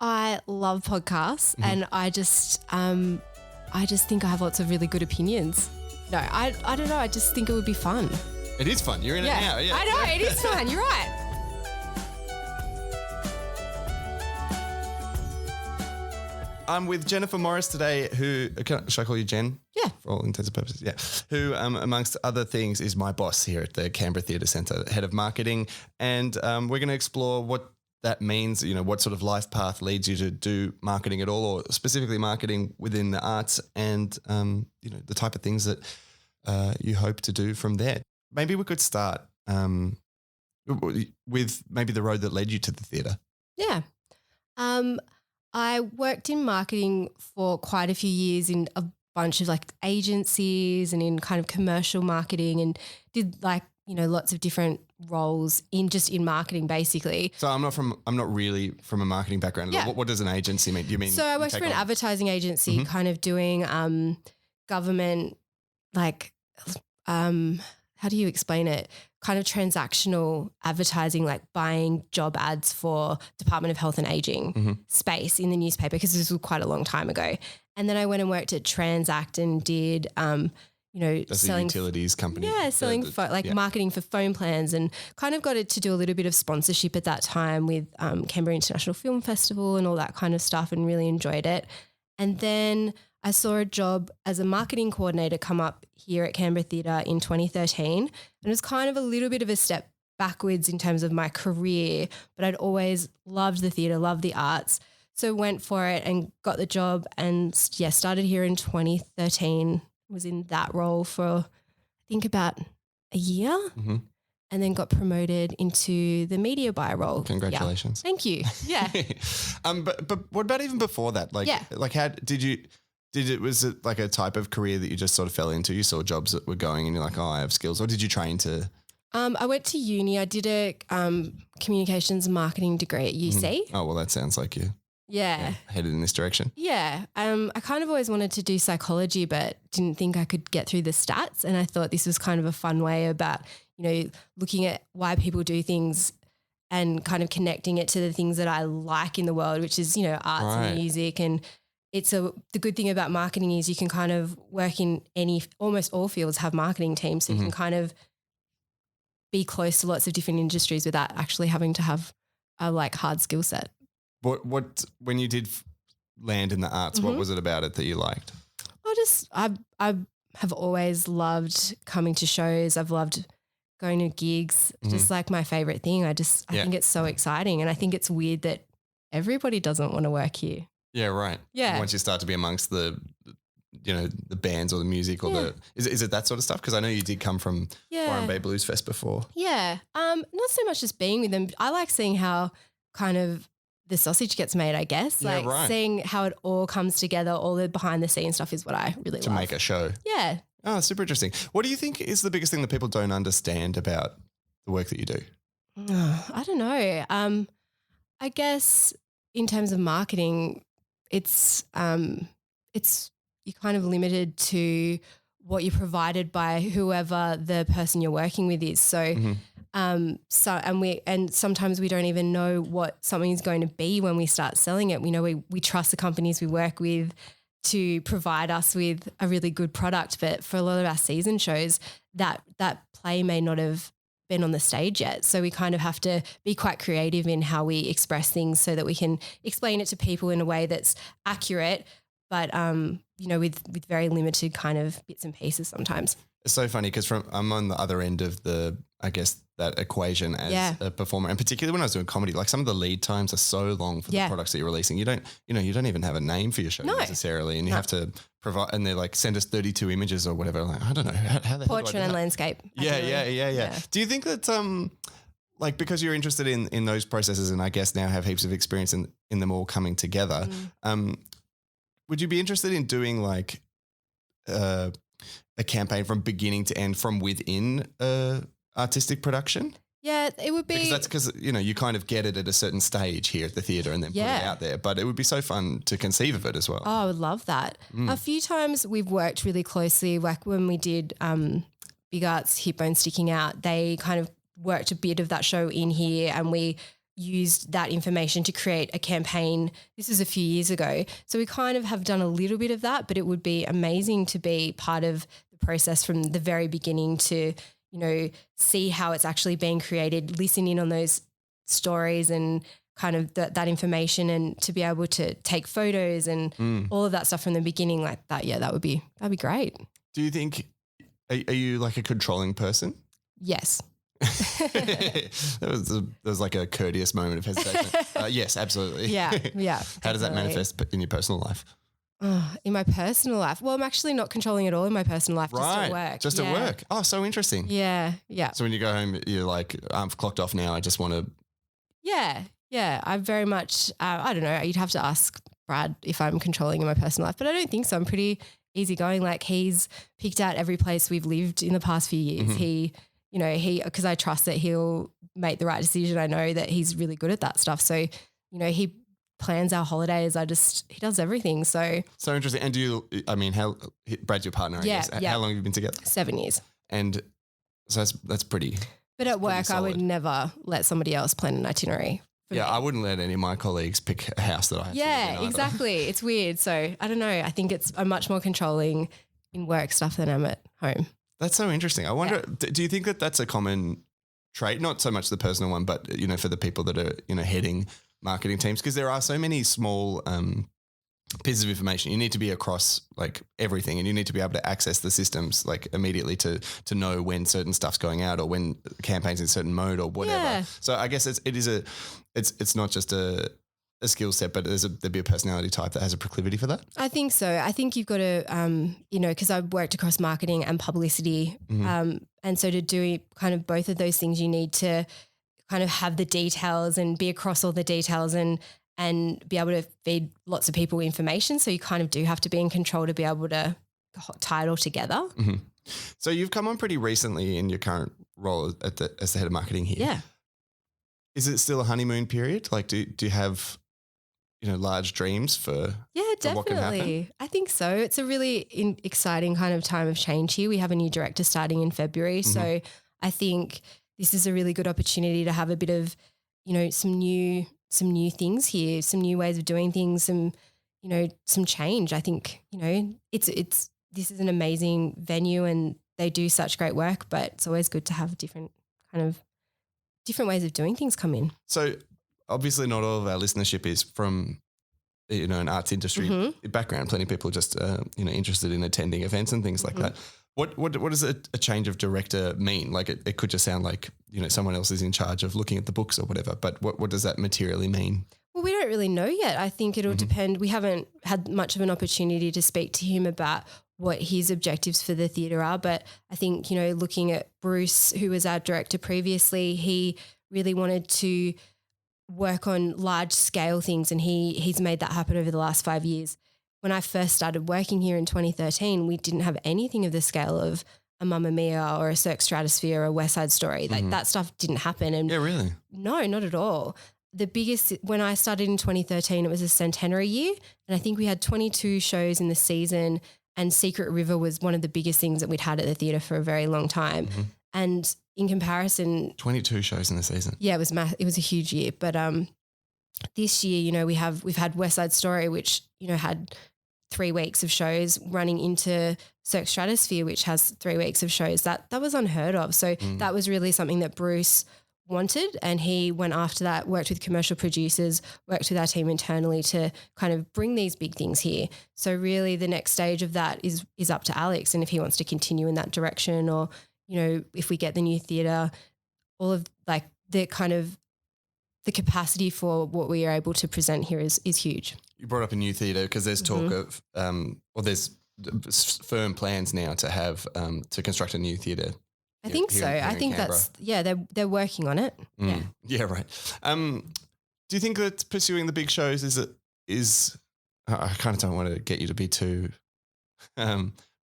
I love podcasts and I just think I have lots of really good opinions. No, I don't know. I just think it would be fun. It is fun. You're in it now. Yeah. I know. It is fun. You're right. I'm with Jennifer Morris today, who, should I call you Jen? Yeah. For all intents and purposes, yeah. Who, amongst other things, is my boss here at the Canberra Theatre Centre, head of marketing. And we're going to explore what that means, what sort of life path leads you to do marketing at all, or specifically marketing within the arts and, the type of things that you hope to do from there. Maybe we could start with maybe the road that led you to the theatre. Yeah. I worked in marketing for quite a few years in a bunch of like agencies and in kind of commercial marketing, and did lots of different roles in marketing basically. So I'm not really from a marketing background. Yeah. What does an agency mean? Do you mean? So I worked for an advertising agency, kind of doing government, how do you explain it? Kind of transactional advertising, like buying job ads for Department of Health and Aging space in the newspaper, because this was quite a long time ago. And then I went and worked at Transact and did, That's selling a utilities company. Yeah, selling marketing for phone plans, and kind of got to do a little bit of sponsorship at that time with Canberra International Film Festival and all that kind of stuff, and really enjoyed it. And then I saw a job as a marketing coordinator come up here at Canberra Theatre in 2013, and it was kind of a little bit of a step backwards in terms of my career, but I'd always loved the theatre, loved the arts. So went for it and got the job, and started here in 2013, was in that role for I think about a year, and then got promoted into the media buyer role. Congratulations. Yeah. Thank you. Yeah. But what about even before that? How was it like a type of career that you just sort of fell into? You saw jobs that were going and you're like, oh, I have skills. Or did you train to? I went to uni. I did a communications marketing degree at UC. Oh, well, that sounds like you. Yeah. Headed in this direction. Yeah. I kind of always wanted to do psychology, but didn't think I could get through the stats. And I thought this was kind of a fun way about, looking at why people do things and kind of connecting it to the things that I like in the world, which is, arts and music. And the good thing about marketing is you can kind of work in almost all fields have marketing teams. So you can kind of be close to lots of different industries without actually having to have a hard skill set. What when you did land in the arts, what was it about it that you liked? I have always loved coming to shows. I've loved going to gigs, just like my favorite thing. I think it's so exciting, and I think it's weird that everybody doesn't want to work here. Yeah, right. Yeah. Once you start to be amongst the bands or the music or is it that sort of stuff? Because I know you did come from Byron Bay Blues Fest before. Yeah. Not so much just being with them. I like seeing how kind of the sausage gets made, I guess. Seeing how it all comes together, all the behind the scenes stuff is what I really love. To make a show. Yeah. Oh, super interesting. What do you think is the biggest thing that people don't understand about the work that you do? I don't know. I guess in terms of marketing, it's you're kind of limited to what you're provided by whoever the person you're working with is. So sometimes we don't even know what something is going to be when we start selling it. We trust the companies we work with to provide us with a really good product, but for a lot of our season shows, that play may not have been on the stage yet. So we kind of have to be quite creative in how we express things so that we can explain it to people in a way that's accurate, but with very limited kind of bits and pieces sometimes. It's so funny because I'm on the other end of that equation as a performer, and particularly when I was doing comedy, some of the lead times are so long for the products that you're releasing. You don't even have a name for your show necessarily, and you have to provide, and they're like, send us 32 images or whatever. I don't know how the portrait and landscape. Yeah. Do you think that because you're interested in those processes, and I guess now have heaps of experience in them all coming together, would you be interested in doing a campaign from beginning to end from within artistic production? Yeah, it would be. Because you kind of get it at a certain stage here at the theatre and then put it out there. But it would be so fun to conceive of it as well. Oh, I would love that. A few times we've worked really closely, like when we did Big Arts Hip Bone Sticking Out, they kind of worked a bit of that show in here, and we used that information to create a campaign. This was a few years ago. So we kind of have done a little bit of that, but it would be amazing to be part of the process from the very beginning to, see how it's actually being created, listen in on those stories and kind of that information, and to be able to take photos and all of that stuff from the beginning like that. Yeah, that'd be great. Do you think, are you like a controlling person? Yes. There was like a courteous moment of hesitation. Yes, absolutely. Yeah. How does that manifest in your personal life? In my personal life? Well, I'm actually not controlling at all in my personal life, just at work. Just at work. Oh, so interesting. Yeah. So when you go home, you're like, I've clocked off now. I just want to. Yeah. I very much, I don't know, you'd have to ask Brad if I'm controlling in my personal life, but I don't think so. I'm pretty easygoing. Like, he's picked out every place we've lived in the past few years. He, because I trust that he'll make the right decision. I know that he's really good at that stuff. So, he plans our holidays. He does everything. So interesting. And Brad's your partner, I guess. How long have you been together? 7 years. And so that's pretty. But at work, I would never let somebody else plan an itinerary. Yeah, I wouldn't let any of my colleagues pick a house that I have. Yeah, exactly. It's weird. So I don't know. I think I'm much more controlling in work stuff than I'm at home. That's so interesting. I wonder, do you think that that's a common trait? Not so much the personal one, but, for the people that are, heading marketing teams, because there are so many small pieces of information. You need to be across like everything, and you need to be able to access the systems like immediately to know when certain stuff's going out or when the campaign's in a certain mode or whatever. Yeah. So I guess it's not just a skill set, but there'd be a personality type that has a proclivity for that. I think so. I think you've got to, because I've worked across marketing and publicity. And so to do kind of both of those things, you need to kind of have the details and be across all the details and be able to feed lots of people information. So you kind of do have to be in control to be able to tie it all together. So you've come on pretty recently in your current role as the head of marketing here. Yeah. Is it still a honeymoon period? Like, do you have, large dreams for what can happen? I think so. It's a really exciting kind of time of change here. We have a new director starting in February. So I think this is a really good opportunity to have a bit of, some new things here, some new ways of doing things, some change. I think, this is an amazing venue and they do such great work, but it's always good to have different ways of doing things come in. So obviously not all of our listenership is from, an arts industry background. Plenty of people just, interested in attending events and things like that. What does a change of director mean? Like it could just sound like, someone else is in charge of looking at the books or whatever, but what does that materially mean? Well, we don't really know yet. I think it'll depend. We haven't had much of an opportunity to speak to him about what his objectives for the theatre are. But I think, looking at Bruce, who was our director previously, he really wanted to work on large scale things, and he's made that happen over the last 5 years. When I first started working here in 2013, we didn't have anything of the scale of a Mamma Mia or a Cirque Stratosphere or a West Side Story. Like that stuff didn't happen. And yeah, really? No, not at all. The biggest, when I started in 2013, it was a centenary year, and I think we had 22 shows in the season, and Secret River was one of the biggest things that we'd had at the theatre for a very long time. And in comparison, 22 shows in the season. Yeah, it was a huge year. But this year, we've had West Side Story, which had 3 weeks of shows, running into Cirque Stratosphere, which has 3 weeks of shows. That was unheard of. So that was really something that Bruce wanted, and he went after that, worked with commercial producers, worked with our team internally to kind of bring these big things here. So really the next stage of that is up to Alex, and if he wants to continue in that direction, or if we get the new theatre, all of like the kind of the capacity for what we are able to present here is huge. You brought up a new theatre because there's talk of there's firm plans now to have to construct a new theatre. I think so. I think that's they're working on it. Yeah, right. Do you think that pursuing the big shows is I kind of don't want to get you to be too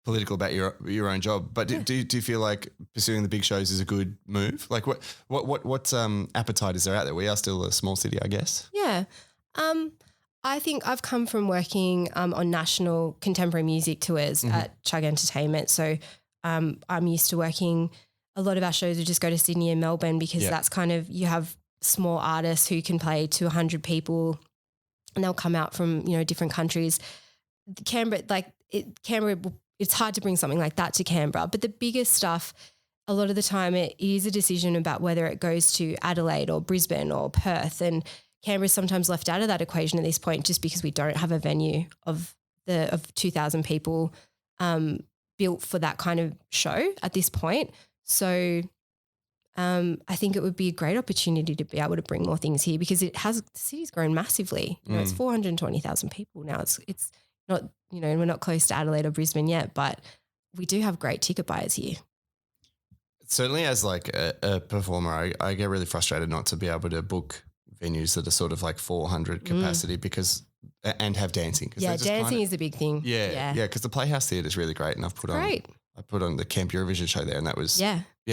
political about your own job, but do you feel like pursuing the big shows is a good move? Like what appetite is there out there? We are still a small city, I guess. Yeah. I think I've come from working on national contemporary music tours at Chug Entertainment. So I'm used to working, a lot of our shows would just go to Sydney and Melbourne because that's kind of, you have small artists who can play to 100 people, and they'll come out from, different countries. Canberra, it's hard to bring something like that to Canberra. But the biggest stuff, a lot of the time it is a decision about whether it goes to Adelaide or Brisbane or Perth, and Canberra's sometimes left out of that equation at this point just because we don't have a venue of 2,000 people built for that kind of show at this point. So I think it would be a great opportunity to be able to bring more things here, because the city's grown massively. It's 420,000 people now. It's not, we're not close to Adelaide or Brisbane yet, but we do have great ticket buyers here. Certainly as like a performer, I get really frustrated not to be able to book venues that are sort of like 400 capacity and have dancing. Yeah, dancing is the big thing. Yeah, because the Playhouse Theatre is really great, and I put on the Camp Eurovision show there, and that was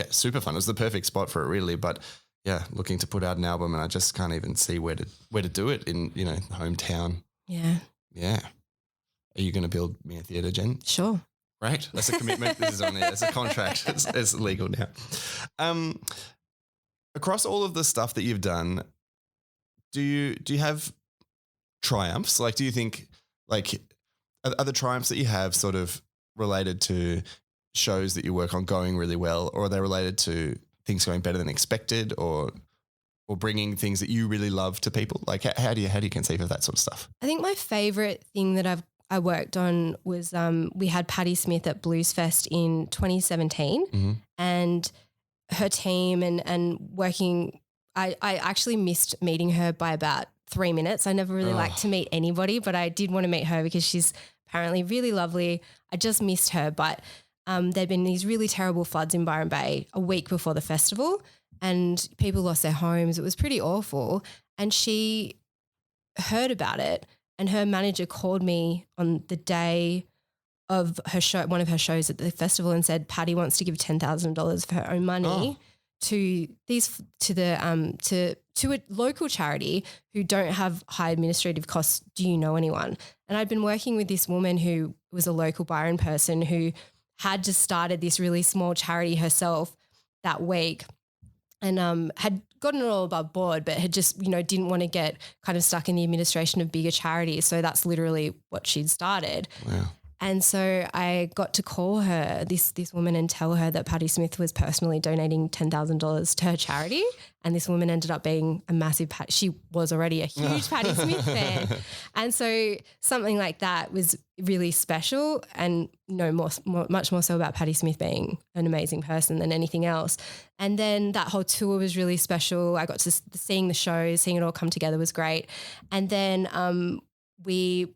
super fun. It was the perfect spot for it, really. But yeah, looking to put out an album, and I just can't even see where to do it in hometown. Yeah. Are you going to build me a theatre, Jen? Sure. Right, that's a commitment. This is on there. It's a contract. It's legal now. Across all of the stuff that you've done, do you have triumphs? Like, do you think, like, are the triumphs that you have sort of related to shows that you work on going really well, or are they related to things going better than expected, or bringing things that you really love to people? Like, how do you conceive of that sort of stuff? I think my favourite thing that I worked on was we had Patti Smith at Blues Fest in 2017, and her team and working. I actually missed meeting her by about 3 minutes. I never really liked to meet anybody, but I did want to meet her because she's apparently really lovely. I just missed her, but there'd been these really terrible floods in Byron Bay a week before the festival, and people lost their homes. It was pretty awful, and she heard about it. And her manager called me on the day of her show, one of her shows at the festival, and said, Patti wants to give $10,000 of her own money to a local charity who don't have high administrative costs. Do you know anyone? And I'd been working with this woman who was a local Byron person who had just started this really small charity herself that week, and had gotten it all above board, but had just, didn't want to get kind of stuck in the administration of bigger charities. So that's literally what she'd started. Wow. And so I got to call her, this woman, and tell her that Patti Smith was personally donating $10,000 to her charity. And this woman ended up being a massive she was already a huge Patti Smith fan. And so something like that was really special, and much more so about Patti Smith being an amazing person than anything else. And then that whole tour was really special. I got to seeing the shows, seeing it all come together was great. And then we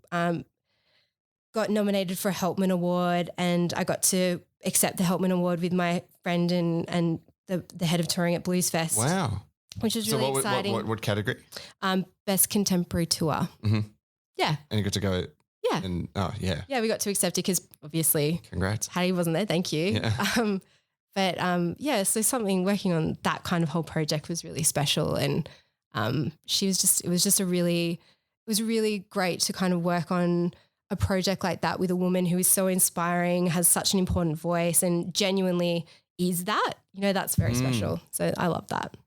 got nominated for a Helpman Award, and I got to accept the Helpman Award with my friend and the head of touring at Blues Fest. Wow. Which was really exciting. What category? Best Contemporary Tour. Mm-hmm. Yeah. And you got to go. Yeah. And yeah, we got to accept it because obviously. Congrats. Hattie wasn't there. Thank you. Yeah. So something working on that kind of whole project was really special, and it was really great to kind of work on a project like that with a woman who is so inspiring, has such an important voice, and genuinely is that. That's very special. So I love that.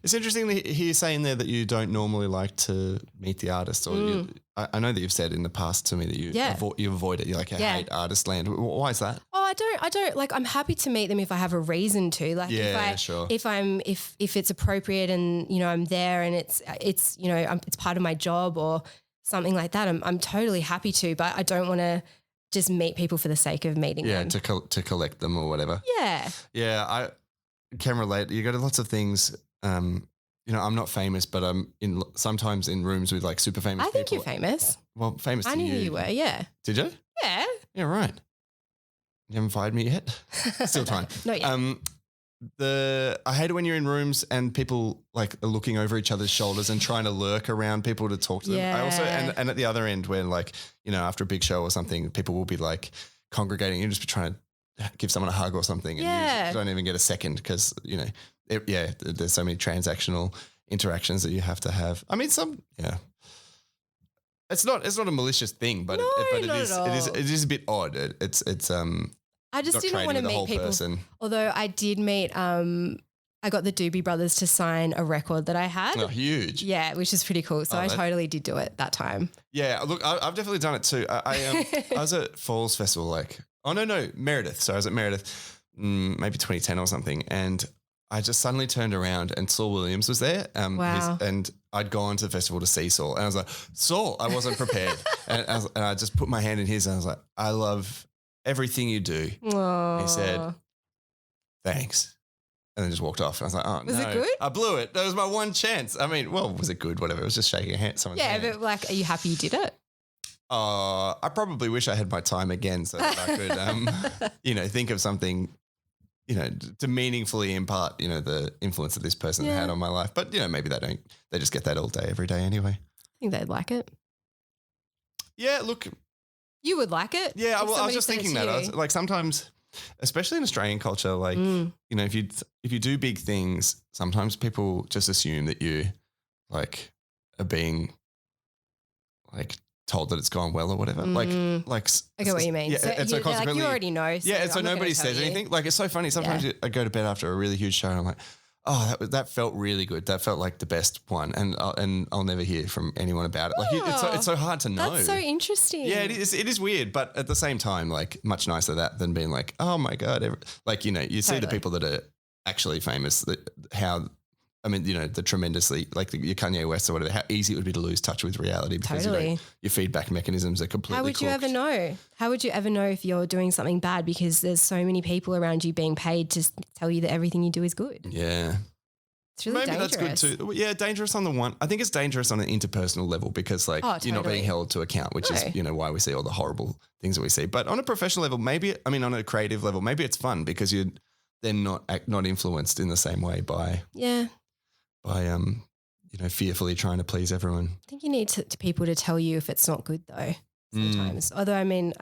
It's interesting to hear you saying there that you don't normally like to meet the artist, or I know that you've said in the past to me that you avoid it. You're like, I hate artist land. Why is that? Oh, I don't like. I'm happy to meet them if I have a reason to. Like, sure. If it's appropriate and I'm there and it's it's part of my job or something like that, I'm totally happy to. But I don't want to just meet people for the sake of meeting them. Yeah, to collect them or whatever. Yeah. Yeah, I can relate. You go to lots of things. I'm not famous, but I'm sometimes in rooms with like super famous people. I think you're famous. Well, famous to you. I knew you were, yeah. Did you? Yeah. Yeah, right. You haven't fired me yet? Still time. Not yet. I hate it when you're in rooms and people like are looking over each other's shoulders and trying to lurk around people to talk to them. Yeah. I also, and at the other end when like, after a big show or something, people will be like congregating and just be trying to give someone a hug or something. And you don't even get a second because, there's so many transactional interactions that you have to have. I mean, it's not a malicious thing, but it is a bit odd. I just didn't want to meet people. Although I did meet I got the Doobie Brothers to sign a record that I had. Oh, huge. Yeah, which is pretty cool. So I totally did do it that time. Yeah, look, I've definitely done it too. I was at Falls Festival Meredith. So I was at Meredith maybe 2010 or something, and I just suddenly turned around and Saul Williams was there. Wow. And I'd gone to the festival to see Saul, and I was like, Saul, I wasn't prepared. and I just put my hand in his and I was like, I love everything you do. Aww. He said, thanks. And then just walked off. And I was like, oh, was it good? I blew it. That was my one chance. I mean, well, was it good? Whatever. It was just shaking a hand. Yeah, but like, are you happy you did it? I probably wish I had my time again so that I could, think of something, to meaningfully impart, the influence that this person had on my life. But, maybe they just get that all day, every day anyway. I think they'd like it. Yeah, look. You would like it? Yeah, well, I was just thinking that. I was, like sometimes, especially in Australian culture, like, if you do big things, sometimes people just assume that you like are being like told that it's gone well or whatever. Like I get what you mean. Yeah, so and so consequently, you already know. So and so nobody says anything. Like, it's so funny. Sometimes I go to bed after a really huge show and I'm like, oh, that felt really good. That felt like the best one, and I'll never hear from anyone about it. Like, it's so hard to know. That's so interesting. Yeah, it is weird, but at the same time, like, much nicer that than being like, oh my god, you see the people that are actually famous, the tremendously, like your Kanye West or whatever, how easy it would be to lose touch with reality because your feedback mechanisms are completely How would you ever know? How would you ever know if you're doing something bad because there's so many people around you being paid to tell you that everything you do is good? Yeah. It's really dangerous. That's good too. Yeah, dangerous on the one. I think it's dangerous on an interpersonal level because you're not being held to account, which is, why we see all the horrible things that we see. But on a professional level, on a creative level, maybe it's fun because you're then not influenced in the same way by fearfully trying to please everyone. I think you need to people to tell you if it's not good though sometimes. Although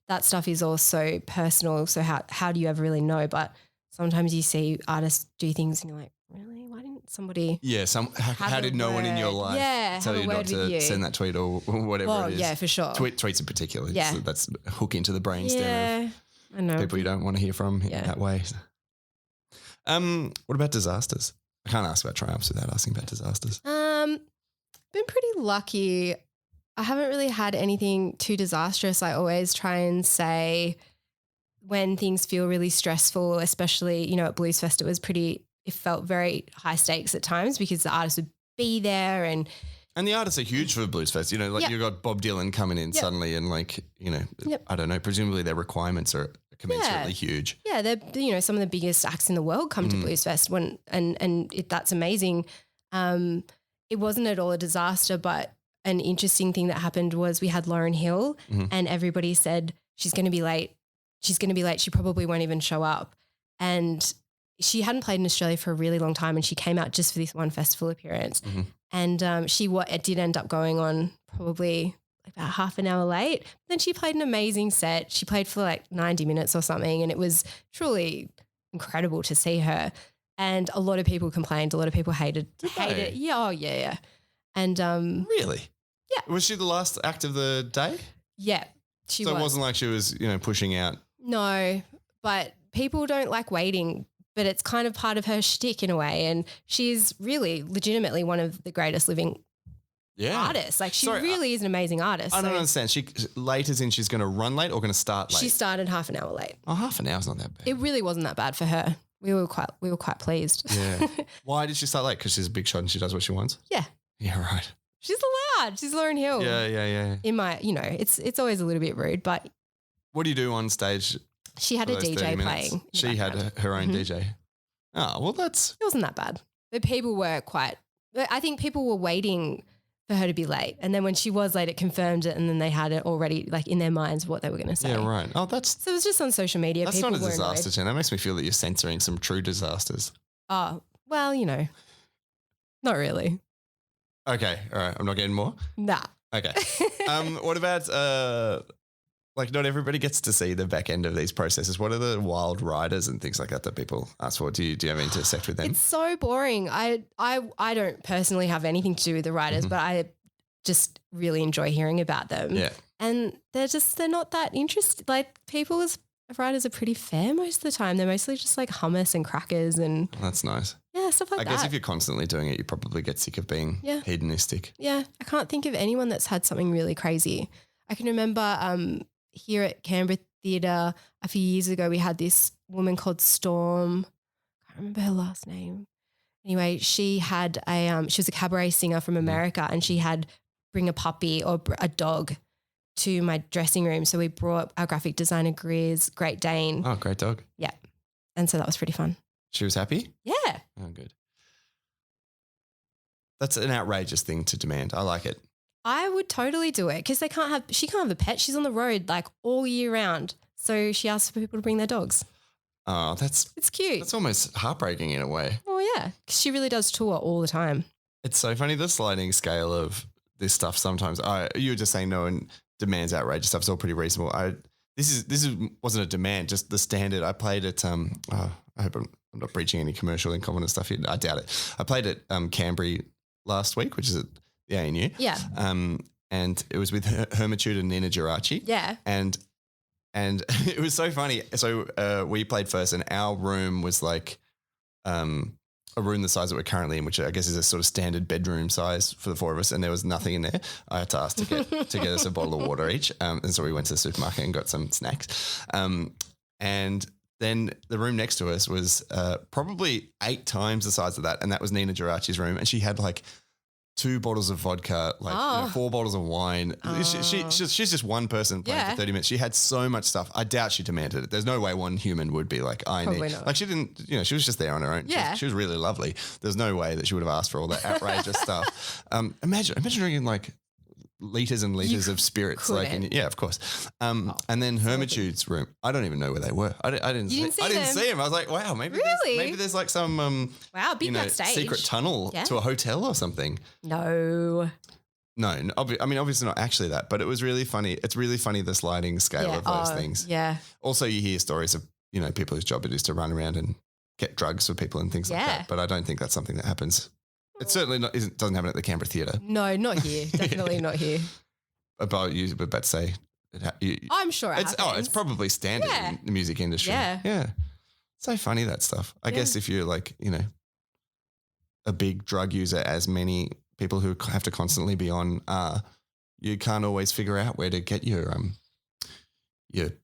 that stuff is also personal. So how do you ever really know? But sometimes you see artists do things and you're like, really? Why didn't somebody? Yeah. How did no one in your life tell you not to send that tweet or whatever it is? Yeah, for sure. Tweets in particular. Yeah. That's hook into the brainstem of I know. people you don't want to hear from in that way. What about disasters? I can't ask about triumphs without asking about disasters. Been pretty lucky. I haven't really had anything too disastrous. I always try and say when things feel really stressful, especially, at Blues Fest, it felt very high stakes at times because the artists would be there and the artists are huge for Blues Fest. You've got Bob Dylan coming in suddenly and I don't know, presumably their requirements are commensurately huge. Yeah, they're some of the biggest acts in the world come to Blues Fest that's amazing. It wasn't at all a disaster, but an interesting thing that happened was we had Lauryn Hill and everybody said she's going to be late. She's going to be late. She probably won't even show up. And she hadn't played in Australia for a really long time and she came out just for this one festival appearance. And she did end up going on probably about half an hour late. Then she played an amazing set. She played for like 90 minutes or something and it was truly incredible to see her. And a lot of people complained. A lot of people hated it. Yeah, oh yeah. And really? Yeah. Was she the last act of the day? Yeah, she was. So it wasn't like she was, pushing out. No, but people don't like waiting, but it's kind of part of her shtick in a way. And she's really legitimately one of the greatest living artists. Like she really is an amazing artist. I don't understand. She late as in she's going to run late or going to start late? She started half an hour late. Oh, half an hour's not that bad. It really wasn't that bad for her. We were quite pleased. Yeah. Why did she start late? Because she's a big shot and she does what she wants? Yeah. Yeah, right. She's allowed. She's Lauryn Hill. Yeah. In my, it's always a little bit rude, but. What do you do on stage? She had a DJ playing. She had her own DJ. Oh, well it wasn't that bad. But I think people were waiting for her to be late. And then when she was late, it confirmed it and then they had it already like in their minds what they were going to say. Yeah, right. Oh, so it was just on social media. That's people not a disaster, Jen. That makes me feel that you're censoring some true disasters. Oh, well, not really. Okay. All right. I'm not getting more? Nah. Okay. What about not everybody gets to see the back end of these processes. What are the wild riders and things like that people ask for? Do you ever intersect with them? It's so boring. I don't personally have anything to do with the riders, but I just really enjoy hearing about them. Yeah. And they're not that interested. Like riders are pretty fair most of the time. They're mostly just like hummus and crackers and. That's nice. Yeah, stuff like I that. guess if you're constantly doing it, you probably get sick of being hedonistic. Yeah, I can't think of anyone that's had something really crazy. I can remember here at Canberra Theatre a few years ago, we had this woman called Storm. I can't remember her last name. Anyway, she had she was a cabaret singer from America, and she had bring a puppy or a dog to my dressing room. So we brought our graphic designer Greer's Great Dane. Oh, great dog. Yeah. And so that was pretty fun. She was happy? Yeah. Oh, good. That's an outrageous thing to demand. I like it. I would totally do it because she can't have a pet. She's on the road like all year round. So she asks for people to bring their dogs. Oh, it's cute. That's almost heartbreaking in a way. Oh yeah, because she really does tour all the time. It's so funny, the sliding scale of this stuff. Sometimes you were just saying no one demands outrageous stuff. It's all pretty reasonable. This wasn't a demand, just the standard. I played at I hope I'm not breaching any commercial incompetence stuff here. I doubt it. I played at Canberra last week, which is at the ANU. Yeah. And it was with Hermitude and Nina Geraci. Yeah. And it was so funny. So we played first, and our room was like a room the size that we're currently in, which I guess is a sort of standard bedroom size for the four of us, and there was nothing in there. I had to ask to get us a bottle of water each, and so we went to the supermarket and got some snacks. And then the room next to us was probably 8 times the size of that, and that was Nina Geraci's room, and she had like 2 bottles of vodka, 4 bottles of wine. She's just one person playing for 30 minutes. She had so much stuff. I doubt she demanded it. There's no way one human would be like, Probably not. Like she didn't, she was just there on her own. Yeah. She was really lovely. There's no way that she would have asked for all that outrageous stuff. Imagine drinking like liters and liters of spirits. Couldn't. Of course. And then Hermitude's room, I don't even know where they were. I didn't see them. I was like, wow, maybe there's like some big backstage secret tunnel to a hotel or something. No, obviously not actually that, but it was really funny. It's really funny, the sliding scale of those things. Yeah. Also, you hear stories of, people whose job it is to run around and get drugs for people and things like that. But I don't think that's something that happens. It certainly doesn't happen at the Canberra Theatre. No, not here. Definitely not here. But you were about to say, I'm sure it happens. It's probably standard in the music industry. Yeah. So funny, that stuff. I guess if you're like, a big drug user, as many people who have to constantly be on you can't always figure out where to get your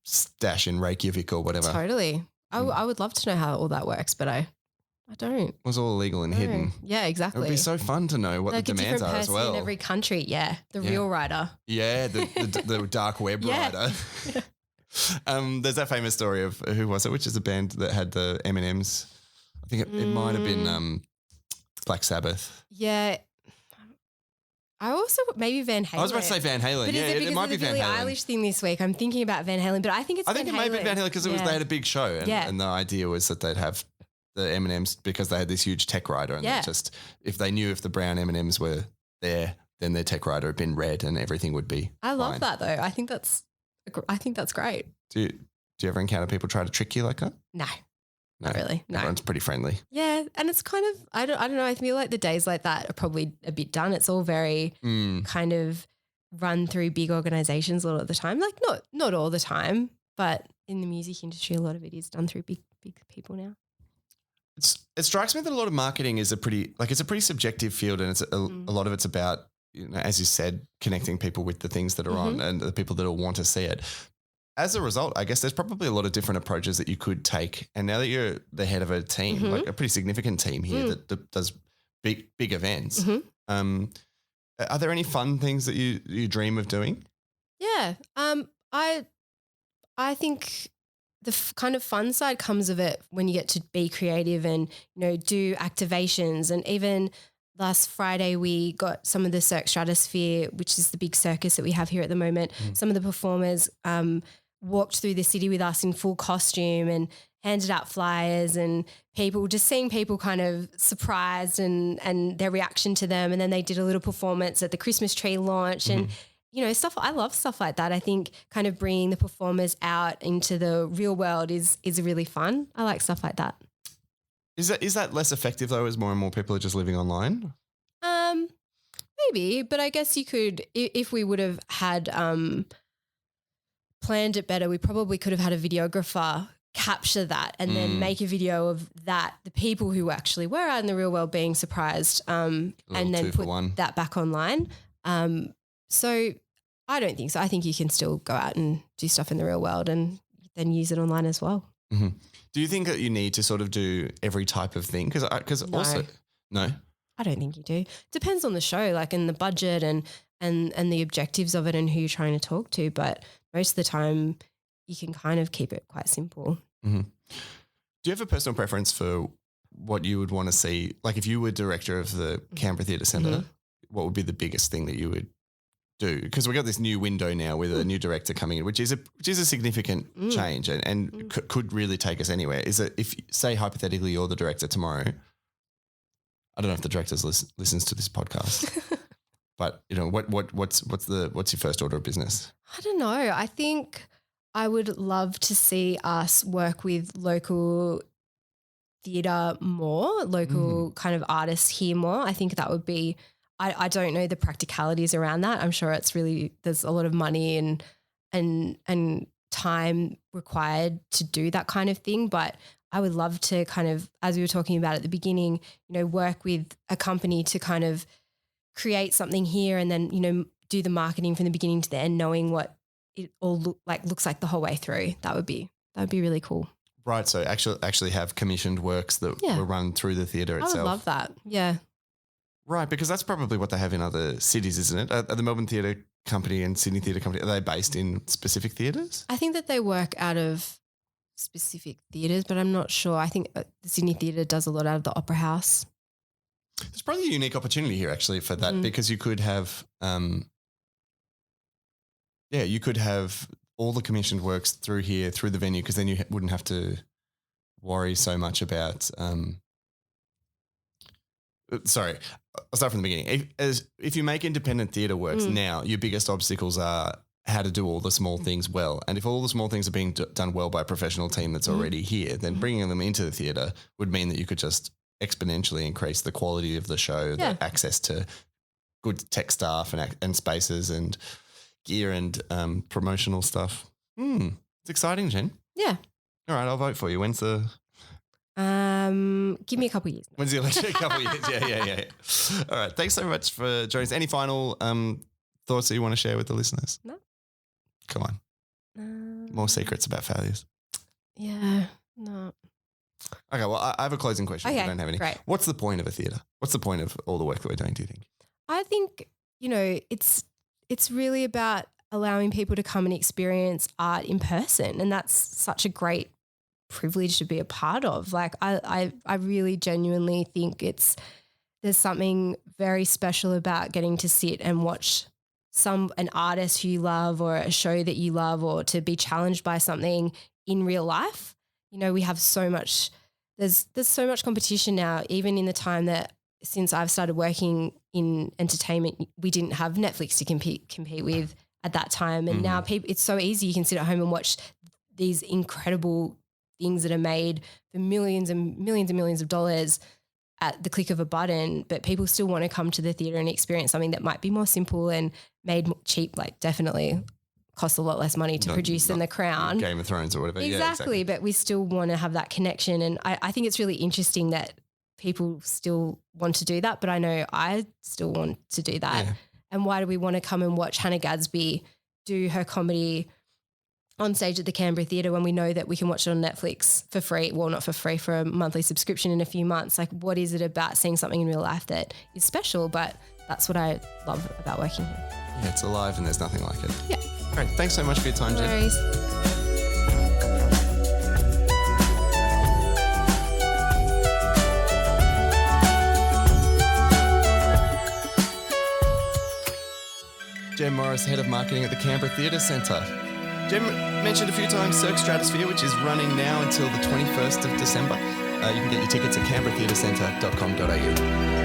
stash in Reykjavik or whatever. Totally. I would love to know how all that works, but I don't. It was all illegal and hidden. Yeah, exactly. It would be so fun to know what the demands are as well. In every country, the real rider. Yeah, the dark web rider. There's that famous story of, who was it? Which is a band that had the M&Ms. I think it might have been Black Sabbath. Yeah. I also maybe Van Halen. I was about to say Van Halen. But it might be Van Halen. Billie Eilish thing this week. I'm thinking about Van Halen, but I think it's. I think it may be Van Halen because they had a big show, and the idea was that they'd have the M&Ms because they had this huge tech rider, and just if the brown M&Ms were there, then their tech rider had been red, and everything would be. I love that though. I think that's great. Do you ever encounter people try to trick you like that? No. Not really. No. Everyone's pretty friendly. Yeah, and it's kind of I don't know. I feel like the days like that are probably a bit done. It's all very kind of run through big organisations a lot of the time. Like not all the time, but in the music industry, a lot of it is done through big people now. It strikes me that a lot of marketing is a pretty subjective field, and it's a lot of it's about, as you said, connecting people with the things that are on and the people that will want to see it. As a result, I guess there's probably a lot of different approaches that you could take. And now that you're the head of a team, like a pretty significant team here that does big events, are there any fun things that you dream of doing? Yeah, I think the kind of fun side comes of it when you get to be creative and do activations. And even last Friday, we got some of the Cirque Stratosphere, which is the big circus that we have here at the moment. Some of the performers walked through the city with us in full costume and handed out flyers, and seeing people kind of surprised and their reaction to them. And then they did a little performance at the Christmas tree launch and, stuff. I love stuff like that. I think kind of bringing the performers out into the real world is really fun. I like stuff like that. Is that less effective though, as more and more people are just living online? Maybe, but I guess you could, if we would have had planned it better, we probably could have had a videographer capture that and then make a video of that, the people who actually were out in the real world being surprised, and then put that back online. So I don't think so. I think you can still go out and do stuff in the real world and then use it online as well. Mm-hmm. Do you think that you need to sort of do every type of thing? Because also, no? I don't think you do. Depends on the show, like in the budget and the objectives of it and who you're trying to talk to. But most of the time you can kind of keep it quite simple. Mm-hmm. Do you have a personal preference for what you would want to see? Like if you were director of the Canberra Theatre Centre, what would be the biggest thing that you would do? Because we've got this new window now with a new director coming in, which is a significant change and could really take us anywhere. Is it, if say hypothetically you're the director tomorrow, I don't know if the director listens to this podcast, but you know what's your first order of business? I don't know. I think I would love to see us work with local theatre more, local kind of artists here more. I think that would be. I don't know the practicalities around that. I'm sure there's a lot of money and time required to do that kind of thing. But I would love to kind of, as we were talking about at the beginning, work with a company to kind of create something here and then, do the marketing from the beginning to the end, knowing what it all looks like the whole way through. That would be really cool. Right. So actually have commissioned works that were run through the theatre itself. I would love that. Yeah. Right, because that's probably what they have in other cities, isn't it? Are the Melbourne Theatre Company and Sydney Theatre Company, are they based in specific theatres? I think that they work out of specific theatres, but I'm not sure. I think the Sydney Theatre does a lot out of the Opera House. There's probably a unique opportunity here actually for that because you could have, you could have all the commissioned works through here, through the venue, because then you wouldn't have to worry so much about sorry, I'll start from the beginning. If you make independent theatre works now, your biggest obstacles are how to do all the small things well. And if all the small things are being done well by a professional team that's already here, then bringing them into the theatre would mean that you could just exponentially increase the quality of the show, the access to good tech staff and spaces and gear and promotional stuff. It's exciting, Jen. Yeah. All right, I'll vote for you. When's the... give me a couple of years. When's the election? A couple of years. Yeah. All right. Thanks so much for joining us. Any final thoughts that you want to share with the listeners? No. Come on. More secrets about failures. Yeah. No. Okay. Well, I have a closing question. Okay, if you don't have any. great. What's the point of a theatre? What's the point of all the work that we're doing, do you think? I think, it's really about allowing people to come and experience art in person, and that's such a great privilege to be a part of. Like I really genuinely think there's something very special about getting to sit and watch an artist who you love or a show that you love, or to be challenged by something in real life. We have so much, there's so much competition now, even in the time that since I've started working in entertainment, we didn't have Netflix to compete with at that time. And now it's so easy. You can sit at home and watch these incredible things that are made for millions and millions and millions of dollars at the click of a button, but people still want to come to the theatre and experience something that might be more simple and made cheap, like definitely costs a lot less money to produce than The Crown. Game of Thrones or whatever. Exactly, yeah, exactly. But we still want to have that connection. And I think it's really interesting that people still want to do that, but I know I still want to do that. Yeah. And why do we want to come and watch Hannah Gadsby do her comedy on stage at the Canberra Theatre when we know that we can watch it on Netflix for free? Well, not for free, for a monthly subscription in a few months. Like, what is it about seeing something in real life that is special? But that's what I love about working here. Yeah, it's alive and there's nothing like it. Yeah. Great. Thanks so much for your time, No Jen. worries. Jen Morris, Head of Marketing at the Canberra Theatre Centre. Jen mentioned a few times Cirque Stratosphere, which is running now until the 21st of December. You can get your tickets at canberratheatrecentre.com.au.